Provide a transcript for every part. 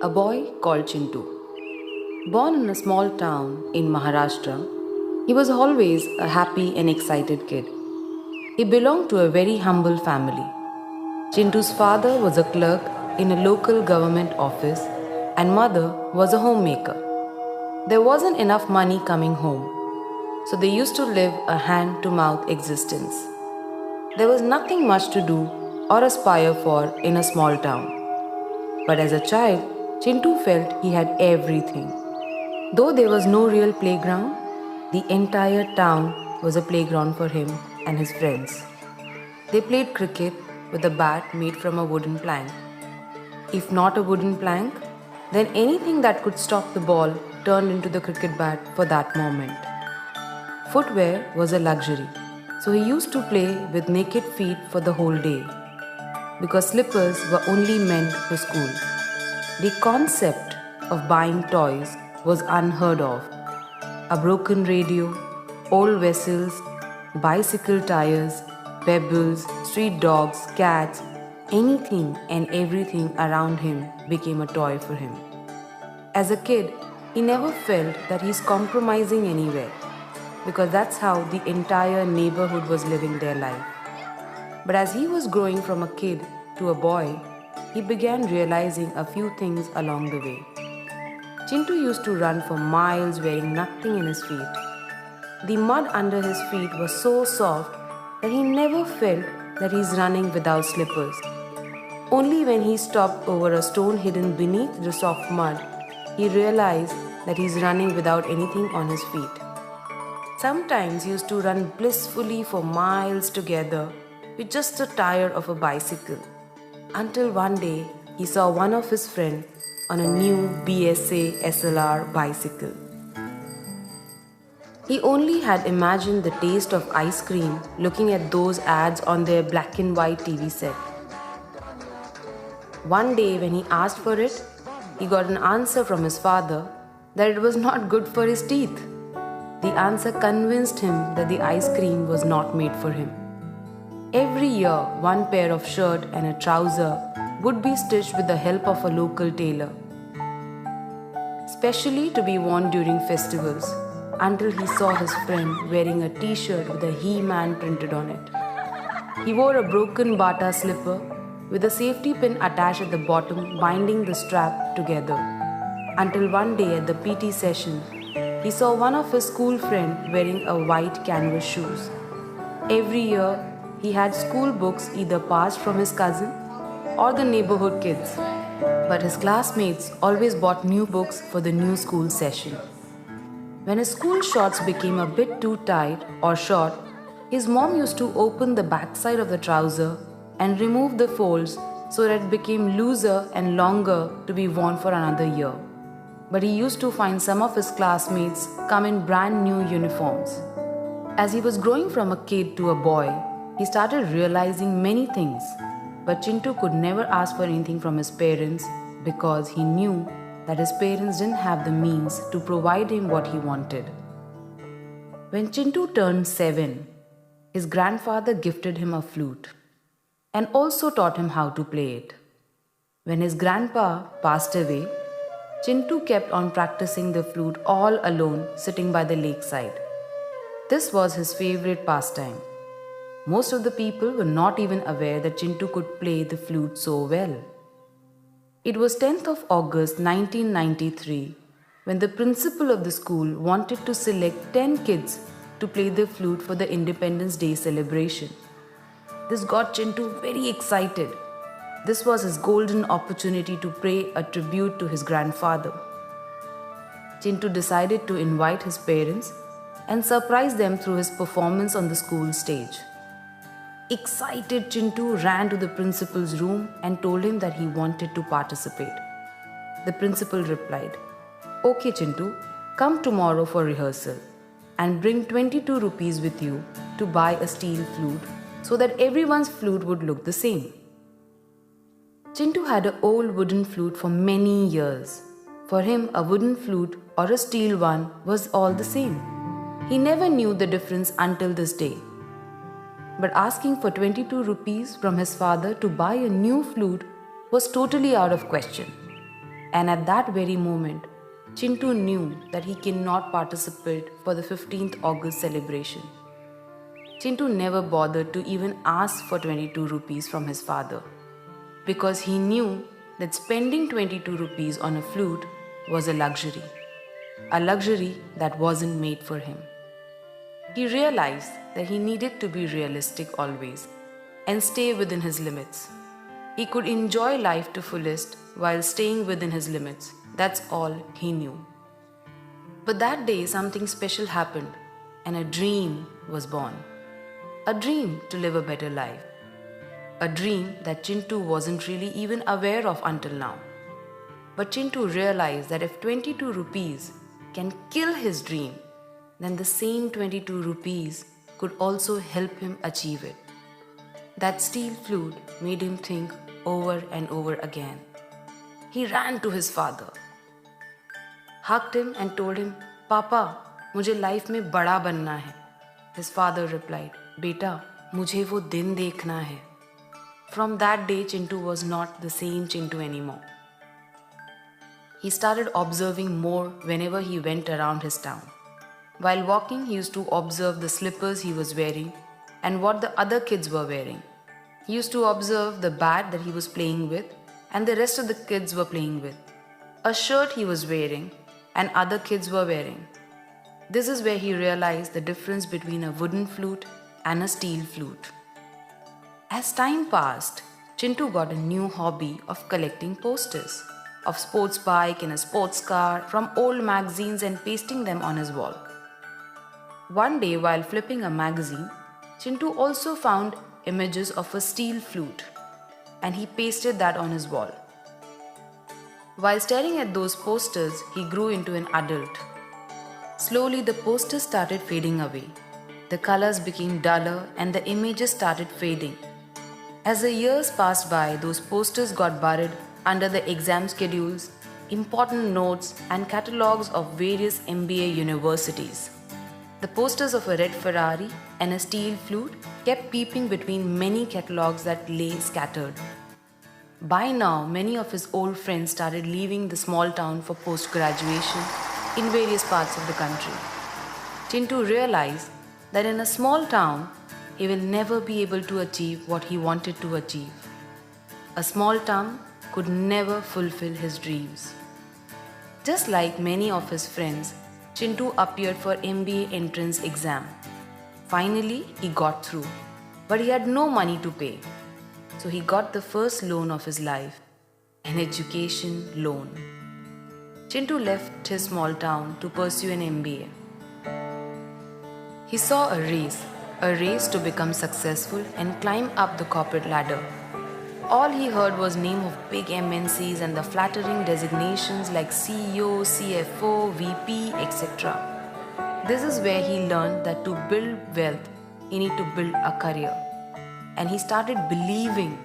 A boy called Chintu. Born in a small town in Maharashtra, he was always a happy and excited kid. He belonged to a very humble family. Chintu's father was a clerk in a local government office and mother was a homemaker. There wasn't enough money coming home, so they used to live a hand to mouth existence. There was nothing much to do or aspire for in a small town. But as a child, Chintu felt he had everything. Though there was no real playground, the entire town was a playground for him and his friends. They played cricket with a bat made from a wooden plank. If not a wooden plank, then anything that could stop the ball turned into the cricket bat for that moment. Footwear was a luxury, so he used to play with naked feet for the whole day because slippers were only meant for school. The concept of buying toys was unheard of. A broken radio, old vessels, bicycle tires, pebbles, street dogs, cats, anything and everything around him became a toy for him. As a kid, he never felt that he's compromising anywhere because that's how the entire neighborhood was living their life. But as he was growing from a kid to a boy, he began realizing a few things along the way. Chintu used to run for miles wearing nothing in his feet. The mud under his feet was so soft that he never felt that he's running without slippers. Only when he stopped over a stone hidden beneath the soft mud, he realized that he's running without anything on his feet. Sometimes he used to run blissfully for miles together with just a tire of a bicycle. Until one day, he saw one of his friends on a new BSA SLR bicycle. He only had imagined the taste of ice cream looking at those ads on their black and white TV set. One day, when he asked for it, he got an answer from his father that it was not good for his teeth. The answer convinced him that the ice cream was not made for him. Every year, one pair of shirt and a trouser would be stitched with the help of a local tailor, specially to be worn during festivals, until he saw his friend wearing a t-shirt with a He-Man printed on it. He wore a broken Bata slipper with a safety pin attached at the bottom binding the strap together, until one day at the PT session, he saw one of his school friends wearing a white canvas shoes. Every year, he had school books either passed from his cousin or the neighborhood kids, but his classmates always bought new books for the new school session. When his school shorts became a bit too tight or short, his mom used to open the backside of the trouser and remove the folds so that it became looser and longer to be worn for another year. But he used to find some of his classmates come in brand new uniforms. As he was growing from a kid to a boy, he started realizing many things. But Chintu could never ask for anything from his parents because he knew that his parents didn't have the means to provide him what he wanted. When Chintu turned 7, his grandfather gifted him a flute and also taught him how to play it. When his grandpa passed away, Chintu kept on practicing the flute all alone sitting by the lakeside. This was his favorite pastime. Most of the people were not even aware that Chintu could play the flute so well. It was 10th of August 1993 when the principal of the school wanted to select 10 kids to play the flute for the Independence Day celebration. This got Chintu very excited. This was his golden opportunity to pay a tribute to his grandfather. Chintu decided to invite his parents and surprise them through his performance on the school stage. Excited, Chintu ran to the principal's room and told him that he wanted to participate. The principal replied, "Okay, Chintu, come tomorrow for rehearsal and bring 22 rupees with you to buy a steel flute so that everyone's flute would look the same." Chintu had an old wooden flute for many years. For him, a wooden flute or a steel one was all the same. He never knew the difference until this day. But asking for 22 rupees from his father to buy a new flute was totally out of question. And at that very moment, Chintu knew that he cannot participate for the 15th August celebration. Chintu never bothered to even ask for 22 rupees from his father because he knew that spending 22 rupees on a flute was a luxury that wasn't made for him. He realized that he needed to be realistic always and stay within his limits. He could enjoy life to fullest while staying within his limits. That's all he knew. But that day something special happened and a dream was born. A dream to live a better life. A dream that Chintu wasn't really even aware of until now. But Chintu realized that if 22 rupees can kill his dream, then the same 22 rupees could also help him achieve it. That steel flute made him think over and over again. He ran to his father, hugged him and told him, "Papa, मुझे life में बड़ा बनना है." His father replied, "बेटा, मुझे वो दिन देखना है." From that day, Chintu was not the same Chintu anymore. He started observing more whenever he went around his town. While walking, he used to observe the slippers he was wearing and what the other kids were wearing. He used to observe the bat that he was playing with and the rest of the kids were playing with, a shirt he was wearing and other kids were wearing. This is where he realized the difference between a wooden flute and a steel flute. As time passed, Chintu got a new hobby of collecting posters of sports bike and a sports car from old magazines and pasting them on his wall. One day, while flipping a magazine, Chintu also found images of a steel flute and he pasted that on his wall. While staring at those posters, he grew into an adult. Slowly, the posters started fading away. The colors became duller and the images started fading. As the years passed by, those posters got buried under the exam schedules, important notes, and catalogs of various MBA universities. The posters of a red Ferrari and a steel flute kept peeping between many catalogs that lay scattered. By now, many of his old friends started leaving the small town for post-graduation in various parts of the country. Chintu realized that in a small town, he will never be able to achieve what he wanted to achieve. A small town could never fulfill his dreams. Just like many of his friends, Chintu appeared for MBA entrance exam. Finally, he got through, but he had no money to pay. So he got the first loan of his life, an education loan. Chintu left his small town to pursue an MBA. He saw a race to become successful and climb up the corporate ladder. All he heard was name of big MNCs and the flattering designations like CEO, CFO, VP, etc. This is where he learned that to build wealth, you need to build a career. And he started believing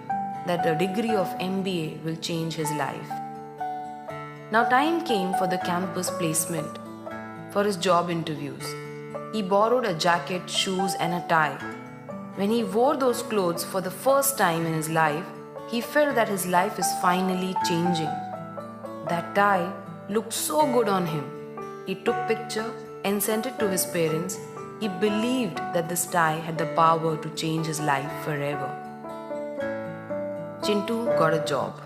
that a degree of MBA will change his life. Now time came for the campus placement, for his job interviews. He borrowed a jacket, shoes and a tie. When he wore those clothes for the first time in his life, he felt that his life is finally changing. That tie looked so good on him. He took picture and sent it to his parents. He believed that this tie had the power to change his life forever. Chintu got a job.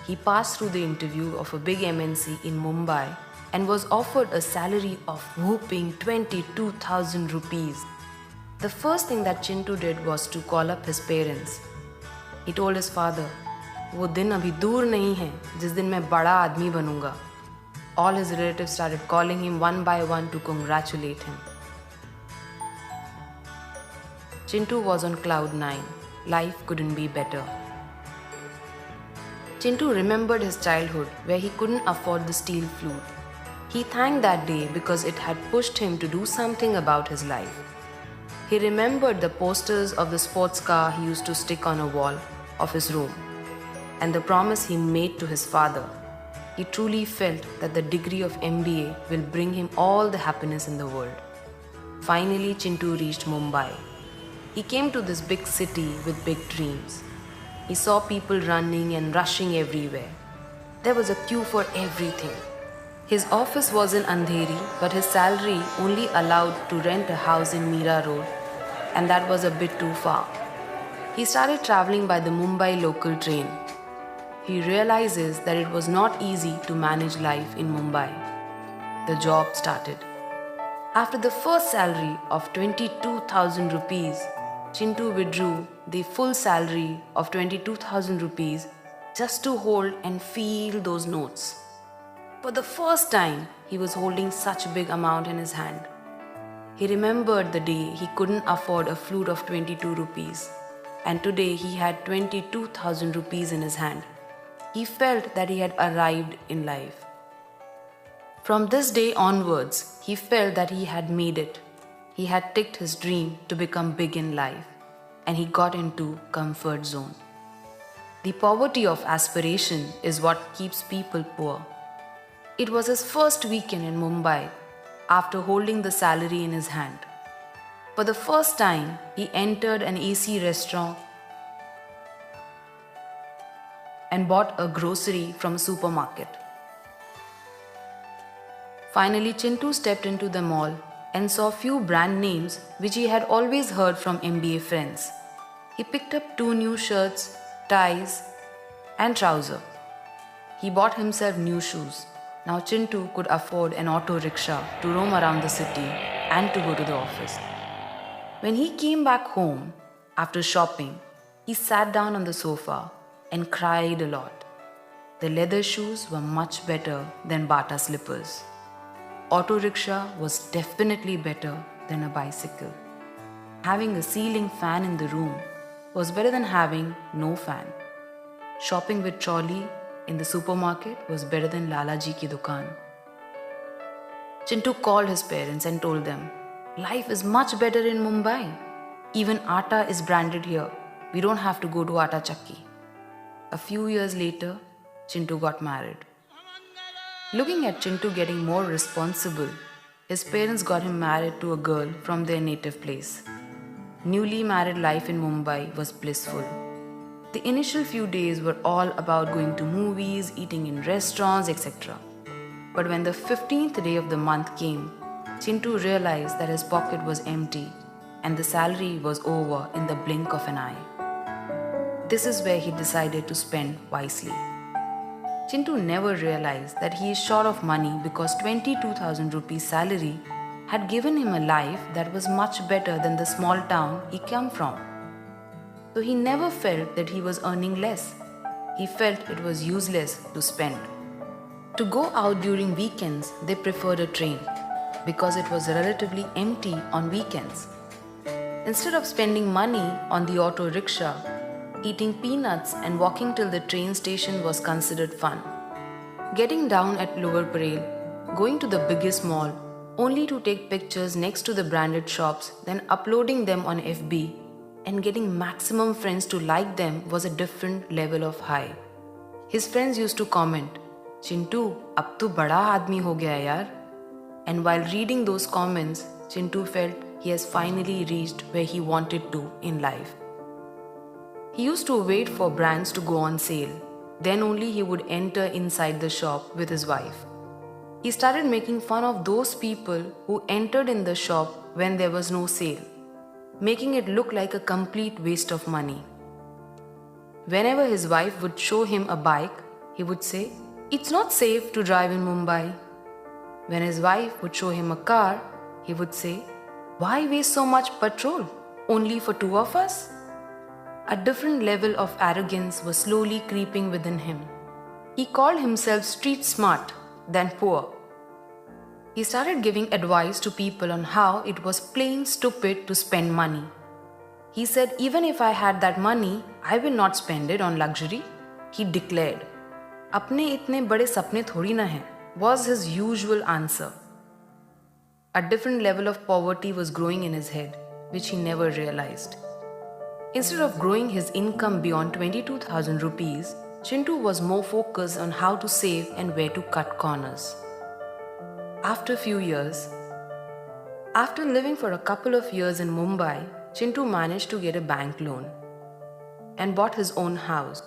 He passed through the interview of a big MNC in Mumbai and was offered a salary of whopping 22,000 rupees. The first thing that Chintu did was to call up his parents. He told his father, "वो दिन अभी दूर नहीं है जिस दिन मैं बड़ा आदमी बनूंगा." All his relatives started calling him one by one to congratulate him. Chintu was on cloud 9. Life couldn't be better. Chintu remembered his childhood where he couldn't afford the steel flute. He thanked that day because it had pushed him to do something about his life. He remembered the posters of the sports car he used to stick on a wall of his room and the promise he made to his father. He truly felt that the degree of MBA will bring him all the happiness in the world. Finally, Chintu reached Mumbai. He came to this big city with big dreams. He saw people running and rushing everywhere. There was a queue for everything. His office was in Andheri, but his salary only allowed to rent a house in Mira Road, and that was a bit too far. He started traveling by the Mumbai local train. He realizes that it was not easy to manage life in Mumbai. The job started. After the first salary of 22,000 rupees, Chintu withdrew the full salary of 22,000 rupees just to hold and feel those notes. For the first time, he was holding such a big amount in his hand. He remembered the day he couldn't afford a flute of 22 rupees, and today he had 22,000 rupees in his hand. He felt that he had arrived in life. From this day onwards, he felt that he had made it. He had ticked his dream to become big in life, and he got into comfort zone. The poverty of aspiration is what keeps people poor. It was his first weekend in Mumbai after holding the salary in his hand. For the first time, he entered an AC restaurant and bought a grocery from a supermarket. Finally, Chintu stepped into the mall and saw few brand names which he had always heard from MBA friends. He picked up 2 new shirts, ties, and trousers. He bought himself new shoes. Now Chintu could afford an auto rickshaw to roam around the city and to go to the office. When he came back home after shopping, he sat down on the sofa and cried a lot. The leather shoes were much better than Bata slippers. Auto rickshaw was definitely better than a bicycle. Having a ceiling fan in the room was better than having no fan. Shopping with trolley in the supermarket was better than Lalaji ki dukaan. Chintu called his parents and told them, "Life is much better in Mumbai. Even atta is branded here. We don't have to go to Atta Chakki." A few years later, Chintu got married. Looking at Chintu getting more responsible, his parents got him married to a girl from their native place. Newly married life in Mumbai was blissful. The initial few days were all about going to movies, eating in restaurants, etc. But when the 15th day of the month came, Chintu realized that his pocket was empty and the salary was over in the blink of an eye. This is where he decided to spend wisely. Chintu never realized that he is short of money because 22,000 rupees salary had given him a life that was much better than the small town he came from. So he never felt that he was earning less. He felt it was useless to spend. To go out during weekends, they preferred a train because it was relatively empty on weekends. Instead of spending money on the auto rickshaw, eating peanuts and walking till the train station was considered fun. Getting down at Lower Parel, going to the biggest mall, only to take pictures next to the branded shops, then uploading them on FB, and getting maximum friends to like them was a different level of high. His friends used to comment, "Chintu, ab tu bada aadmi ho gaya yaar." And while reading those comments, Chintu felt he has finally reached where he wanted to in life. He used to wait for brands to go on sale. Then only he would enter inside the shop with his wife. He started making fun of those people who entered in the shop when there was no sale, making it look like a complete waste of money. Whenever his wife would show him a bike, he would say, "It's not safe to drive in Mumbai." When his wife would show him a car, he would say, "Why waste so much petrol? Only for 2 of us?" A different level of arrogance was slowly creeping within him. He called himself street smart than poor. He started giving advice to people on how it was plain stupid to spend money. He said, "Even if I had that money, I will not spend it on luxury," he declared. "Apne itne bade sapne thodi na hai," was his usual answer. A different level of poverty was growing in his head, which he never realized. Instead of growing his income beyond 22,000 rupees, Chintu was more focused on how to save and where to cut corners. After a few years, after living for a couple of years in Mumbai, Chintu managed to get a bank loan and bought his own house.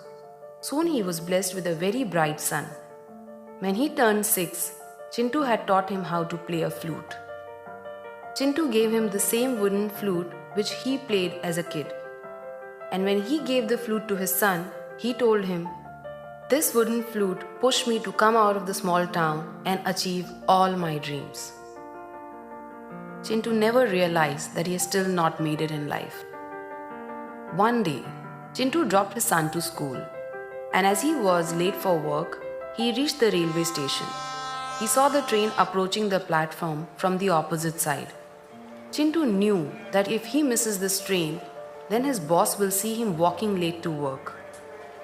Soon he was blessed with a very bright son When he turned 6, Chintu had taught him how to play a flute. Chintu gave him the same wooden flute which he played as a kid. And when he gave the flute to his son, he told him, "This wooden flute pushed me to come out of the small town and achieve all my dreams." Chintu never realized that he has still not made it in life. One day, Chintu dropped his son to school, and as he was late for work, he reached the railway station. He saw the train approaching the platform from the opposite side. Chintu knew that if he misses this train, then his boss will see him walking late to work,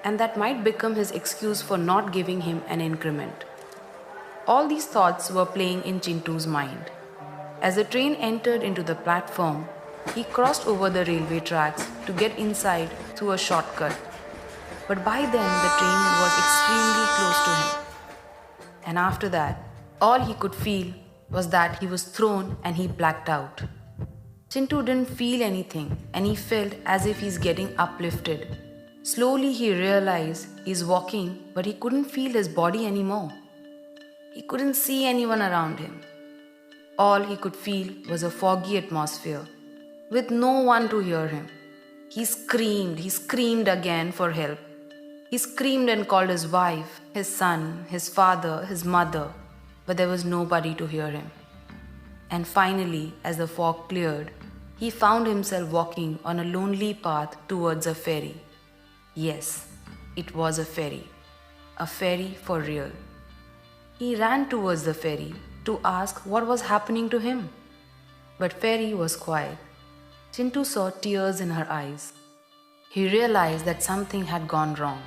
and that might become his excuse for not giving him an increment. All these thoughts were playing in Chintu's mind. As the train entered into the platform, he crossed over the railway tracks to get inside through a shortcut. But by then, the train was extremely close to him. And after that, all he could feel was that he was thrown and he blacked out. Chintu didn't feel anything and he felt as if he's getting uplifted. Slowly he realized he's walking, but he couldn't feel his body anymore. He couldn't see anyone around him. All he could feel was a foggy atmosphere, with no one to hear him. He screamed again for help. He screamed and called his wife, his son, his father, his mother, but there was nobody to hear him. And finally, as the fog cleared, he found himself walking on a lonely path towards a ferry. Yes, it was a ferry for real. He ran towards the ferry to ask what was happening to him. But ferry was quiet. Chintu saw tears in her eyes. He realized that something had gone wrong.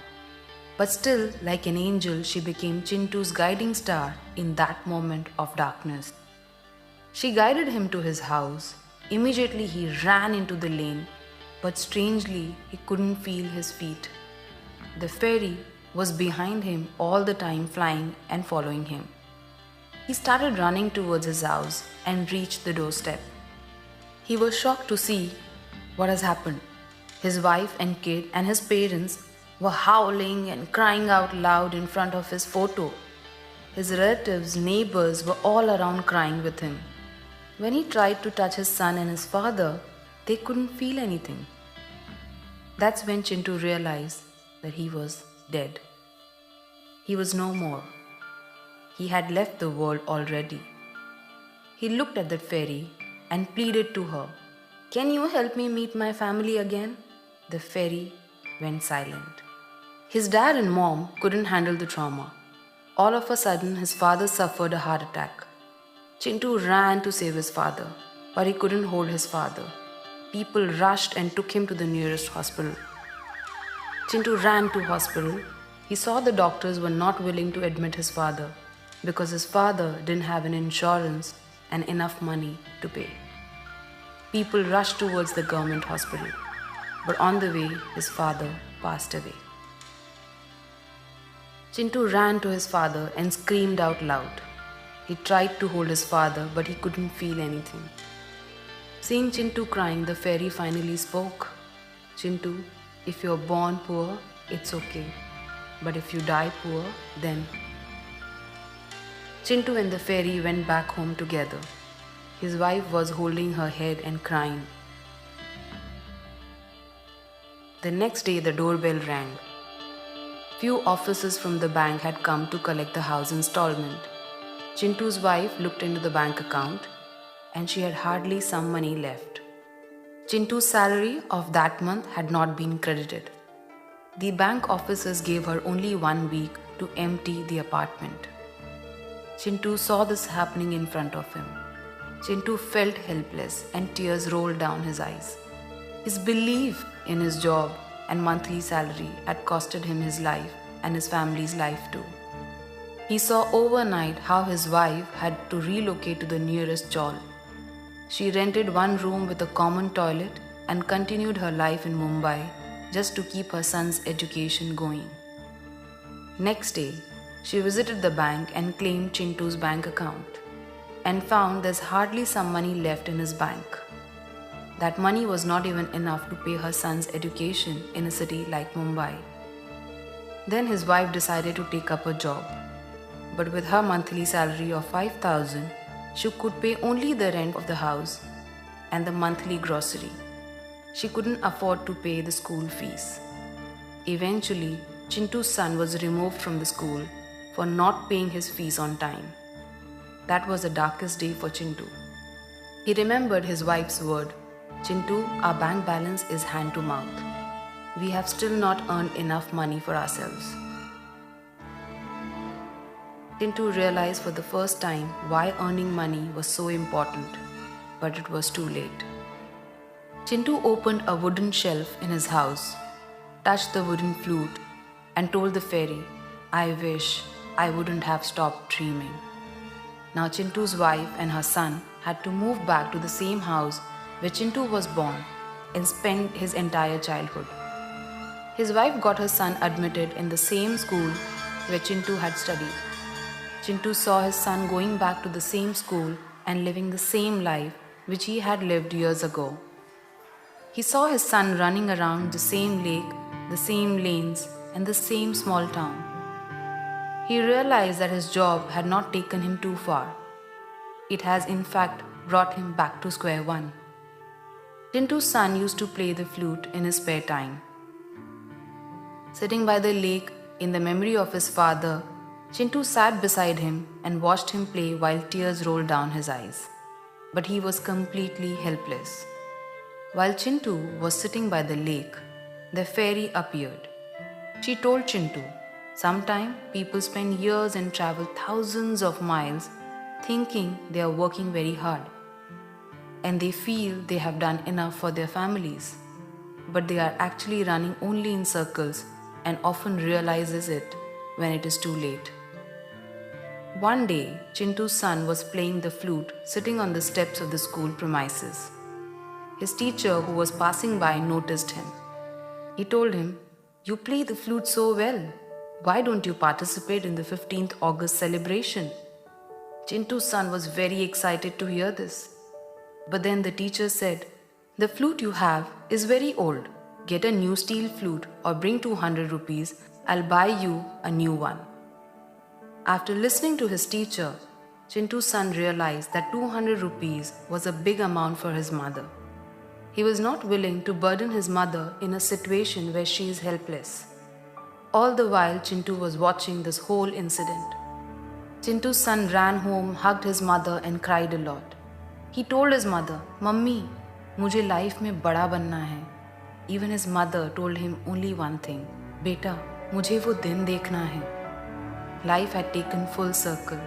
But still, like an angel, she became Chintu's guiding star in that moment of darkness. She guided him to his house. Immediately he ran into the lane, but strangely he couldn't feel his feet. The ferry was behind him all the time, flying and following him. He started running towards his house and reached the doorstep. He was shocked to see what has happened. His wife and kid and his parents were howling and crying out loud in front of his photo. His relatives, neighbors were all around crying with him. When he tried to touch his son and his father, they couldn't feel anything. That's when Chintu realized that he was dead. He was no more. He had left the world already. He looked at that ferry and pleaded to her, "Can you help me meet my family again?" The ferry went silent. His dad and mom couldn't handle the trauma. All of a sudden, his father suffered a heart attack. Chintu ran to save his father, but he couldn't hold his father. People rushed and took him to the nearest hospital. Chintu ran to hospital. He saw the doctors were not willing to admit his father because his father didn't have an insurance and enough money to pay. People rushed towards the government hospital, but on the way, his father passed away. Chintu ran to his father and screamed out loud. He tried to hold his father, but he couldn't feel anything. Seeing Chintu crying, the fairy finally spoke. "Chintu, if you're born poor, it's okay. But if you die poor, then..." Chintu and the fairy went back home together. His wife was holding her head and crying. The next day, the doorbell rang. Few officers from the bank had come to collect the house installment. Chintu's wife looked into the bank account and she had hardly some money left. Chintu's salary of that month had not been credited. The bank officers gave her only 1 week to empty the apartment. Chintu saw this happening in front of him. Chintu felt helpless and tears rolled down his eyes. His belief in his job and monthly salary had costed him his life and his family's life too. He saw overnight how his wife had to relocate to the nearest chawl. She rented one room with a common toilet and continued her life in Mumbai just to keep her son's education going. Next day, she visited the bank and claimed Chintu's bank account and found there's hardly some money left in his bank. That money was not even enough to pay her son's education in a city like Mumbai. Then his wife decided to take up a job. But with her monthly salary of 5,000, she could pay only the rent of the house and the monthly grocery. She couldn't afford to pay the school fees. Eventually, Chintu's son was removed from the school for not paying his fees on time. That was the darkest day for Chintu. He remembered his wife's word, "Chintu, our bank balance is hand to mouth. We have still not earned enough money for ourselves." Chintu realized for the first time why earning money was so important, but it was too late. Chintu opened a wooden shelf in his house, touched the wooden flute, and told the fairy, "I wish I wouldn't have stopped dreaming." Now Chintu's wife and her son had to move back to the same house where Chintu was born and spend his entire childhood. His wife got her son admitted in the same school where Chintu had studied. Chintu saw his son going back to the same school and living the same life which he had lived years ago. He saw his son running around the same lake, the same lanes, and the same small town. He realized that his job had not taken him too far. It has in fact brought him back to square one. Chintu's son used to play the flute in his spare time. Sitting by the lake in the memory of his father, Chintu sat beside him and watched him play while tears rolled down his eyes. But he was completely helpless. While Chintu was sitting by the lake, the fairy appeared. She told Chintu, "Sometimes people spend years and travel thousands of miles thinking they are working very hard. And they feel they have done enough for their families. But they are actually running only in circles and often realizes it when it is too late." One day, Chintu's son was playing the flute sitting on the steps of the school premises. His teacher, who was passing by, noticed him. He told him, "You play the flute so well. Why don't you participate in the 15th August celebration?" Chintu's son was very excited to hear this. But then the teacher said, "The flute you have is very old. Get a new steel flute or bring 200 rupees. I'll buy you a new one." After listening to his teacher, Chintu's son realized that 200 rupees was a big amount for his mother. He was not willing to burden his mother in a situation where she is helpless. All the while, Chintu was watching this whole incident. Chintu's son ran home, hugged his mother and cried a lot. He told his mother, "Mummy, मुझे life में बड़ा बनना है." Even his mother told him only one thing, "बेटा, मुझे वो दिन देखना है." Life had taken full circle.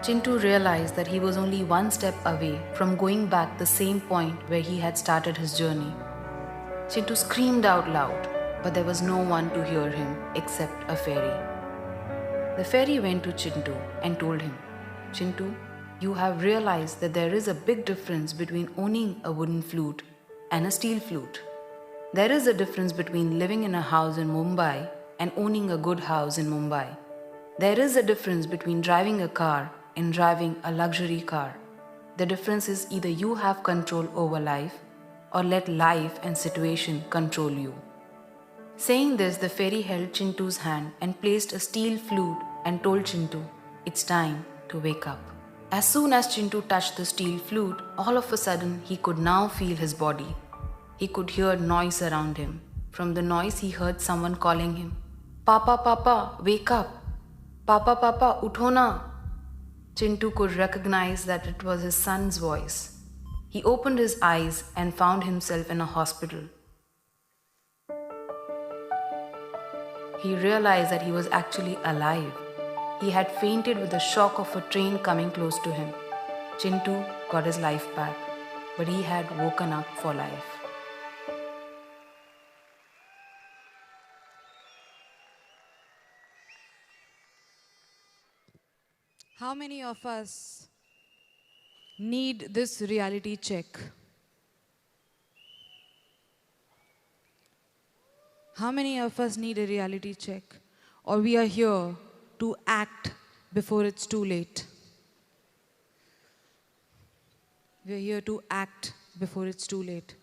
Chintu realized that he was only one step away from going back the same point where he had started his journey. Chintu screamed out loud, but there was no one to hear him except a fairy. The fairy went to Chintu and told him, "Chintu, you have realized that there is a big difference between owning a wooden flute and a steel flute. There is a difference between living in a house in Mumbai and owning a good house in Mumbai. There is a difference between driving a car and driving a luxury car. The difference is either you have control over life or let life and situation control you." Saying this, the fairy held Chintu's hand and placed a steel flute and told Chintu, "It's time to wake up." As soon as Chintu touched the steel flute, all of a sudden he could now feel his body. He could hear noise around him. From the noise, he heard someone calling him, "Papa, Papa, wake up! Papa, Papa, utho na!" Chintu could recognize that it was his son's voice. He opened his eyes and found himself in a hospital. He realized that he was actually alive. He had fainted with the shock of a train coming close to him. Chintu got his life back, but he had woken up for life. How many of us need this reality check? How many of us need a reality check? Or we are here to act before it's too late? We are here to act before it's too late.